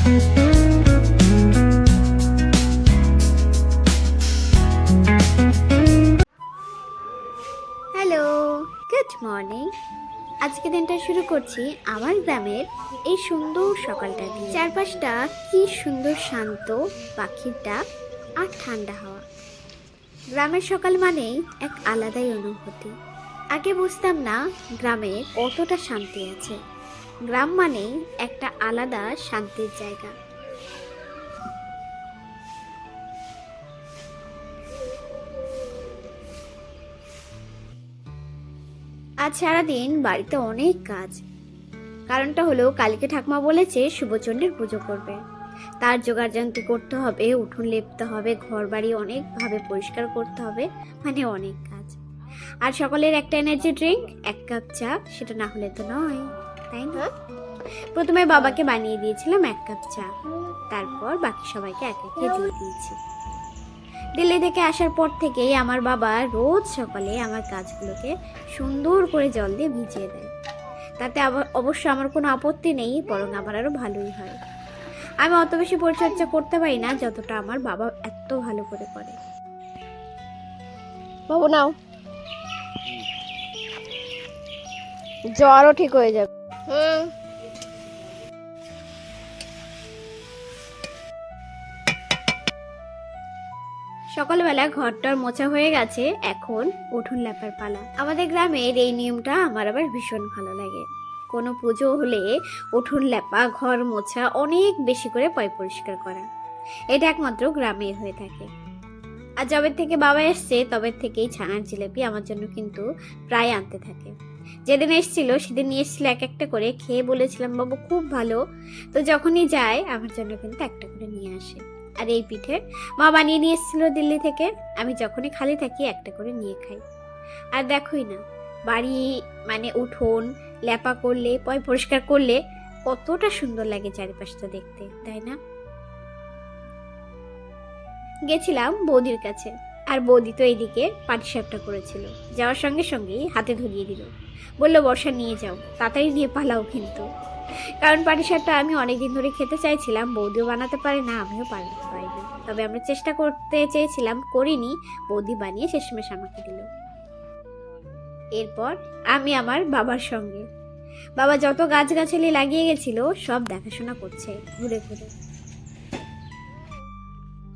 Hello, good morning. আজকে দিনটা শুরু করছি আমার গ্রামের এই সুন্দর সকালটা দিয়ে। চারপাশটা কি সুন্দর শান্ত, পাখির ডাক আর ঠান্ডা হাওয়া। গ্রামের সকাল মানেই এক আলাদাই অনুভূতি। আগে বুঝতাম না গ্রামে কতটা শান্তি আছে। গ্রাম মানেই একটা আলাদা শান্তির জায়গা। আজ সারাদিন বাড়িতে অনেক কাজ। কারণটা হলো কালকে ঠাকুমা বলেছে শুভচণ্ডীর পুজো করবে। তার জোগাড়যন্ত্র করতে হবে, উঠোন লেপতে হবে, ঘর বাড়ি অনেকভাবে পরিষ্কার করতে হবে, মানে অনেক কাজ। আর সকালের একটা এনার্জি ড্রিঙ্ক, 1 কাপ চা, সেটা না হলে তো নয়, তাই না? প্রথমে বাবাকে বানিয়ে দিয়েছিলাম 1 কাপ চা, তারপর বাকি সবাইকে এক একে দিয়ে দিয়েছি। দিল্লি থেকে আসার পর থেকেই আমার বাবা রোজ সকালে আমার কাজগুলোকে সুন্দর করে জল দিয়ে ভিজিয়ে দেয়। তাতে অবশ্য আমার কোনো আপত্তি নেই, বরং আমার আরও ভালোই হয়। আমি অত বেশি পরিচর্যা করতে পারি না যতটা আমার বাবা এত ভালো করে করে। বাবু নাও, জ্বরও ঠিক হয়ে যাবে। সকালবেলা ঘরটার মোছা হয়ে গেছে, এখন উঠোন লেপার পালা। আমাদের গ্রামের এই নিয়মটা আমার আবার ভীষণ ভালো লাগে। কোনো পুজো হলে উঠোন লেপা, ঘর মোছা, অনেক বেশি করে পরিষ্কার করা, এটা একমাত্র গ্রামে হয়ে থাকে। আর যবে থেকে বাবা এসছে তবে থেকেই ছানার জিলাপি আমার জন্য কিন্তু প্রায় আনতে থাকে। যেদিন এসেছিল সেদিন নিয়ে এসেছিল এক একটা করে, খেয়ে বলেছিলাম বাবু খুব ভালো। তো যখনই যায় আমার জন্য কিন্তু একটা করে নিয়ে আসে। আর এই পিঠে মা বানিয়ে নিয়ে এসেছিল দিল্লি থেকে, আমি যখনই খালি থাকি একটা করে নিয়ে খাই। আর দেখোই না, বাড়ি মানে উঠোন লেপা করলে, পরিষ্কার করলে কতটা সুন্দর লাগে চারিপাশটা দেখতে, তাই না? গেছিলাম বৌদির কাছে, আর বৌদি তো এইদিকে পাটিসাপটা করেছিল। যাওয়ার সঙ্গে সঙ্গেই হাতে ধরিয়ে দিল, বললো বর্ষা নিয়ে যাও, তাড়াতাড়ি নিয়ে পালাও কিন্তু। কারণ পাটিসাপটা আমি অনেকদিন ধরে খেতে চাইছিলাম, বৌদিও বানাতে পারে না, আমিও বানাতে পারিনি। তবে আমরা চেষ্টা করতে চেয়েছিলাম, করিনি, বৌদি বানিয়ে শেষমেশ আমাকে দিল। এরপর আমি আমার বাবার সঙ্গে, বাবা যত গাছগাছালি লাগিয়ে গেছিল সব দেখাশোনা করছে ঘুরে ঘুরে।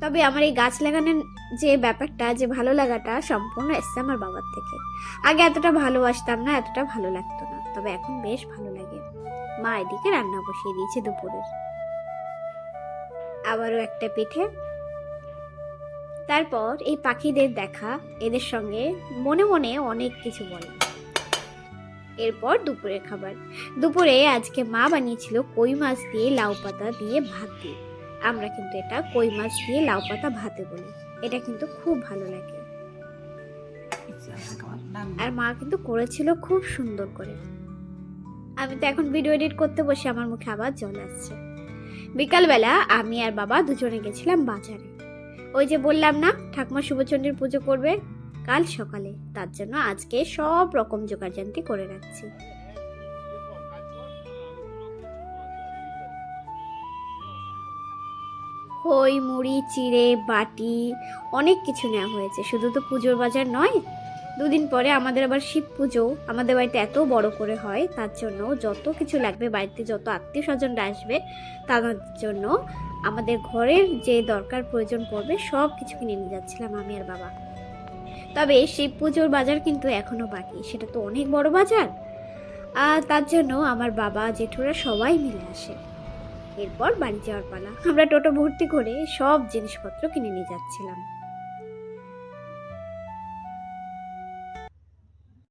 তবে আমার এই গাছ লাগানোর যে ব্যাপারটা, যে ভালো লাগাটা সম্পূর্ণ এসছে আমার বাবার থেকে। আগে এতটা ভালোবাসতাম না, এতটা ভালো লাগতো না, তবে এখন বেশ ভালো লাগে। মা এদিকে রান্না বসিয়ে দিয়েছে দুপুরের, আবারও একটা পিঠে। তারপর এই পাখিদের দেখা, এদের সঙ্গে মনে মনে অনেক কিছু বলে। এরপর দুপুরের খাবার। দুপুরে আজকে মা বানিয়েছিল কই মাছ দিয়ে লাউ পাতা দিয়ে ভাত দিয়ে। আমরা কিন্তু এটা কই মাছ দিয়ে লাউ পাতা ভাতে বলি। এটা কিন্তু খুব ভালো লাগে, আর মা কিন্তু করেছিল খুব সুন্দর করে। আমি তো এখন ভিডিও এডিট করতে বসে আমার মুখে আবার জল আসছে। বিকালবেলা আমি আর বাবা দুজনে গেছিলাম বাজারে। ওই যে বললাম না ঠাকুমা শুভচণ্ডীর পুজো করবে কাল সকালে, তার জন্য আজকে সব রকম জোগাড়যন্ত্র করে রাখছি। খই, মুড়ি, চিড়ে, বাটি, অনেক কিছু নেওয়া হয়েছে। শুধু তো পুজোর বাজার নয়, দুদিন পরে আমাদের আবার শিব পুজো। আমাদের বাড়িতে এত বড় করে হয়, তার জন্য যত কিছু লাগবে, বাড়িতে যত আত্মীয় স্বজনরা আসবে তাদের জন্য আমাদের ঘরের যে দরকার প্রয়োজন পড়বে সব কিছু কিনে নিয়ে যাচ্ছিলাম আমি আর বাবা। তবে শিব পুজোর বাজার কিন্তু এখনো বাকি, সেটা তো অনেক বড় বাজার। আর তার জন্য আমার বাবা জেঠুরা সবাই মিলে আসে। এরপর বাড়ি যাওয়ার পালা। আমরা টোটো ভর্তি করে সব জিনিসপত্র কিনে নিয়ে যাচ্ছিলাম।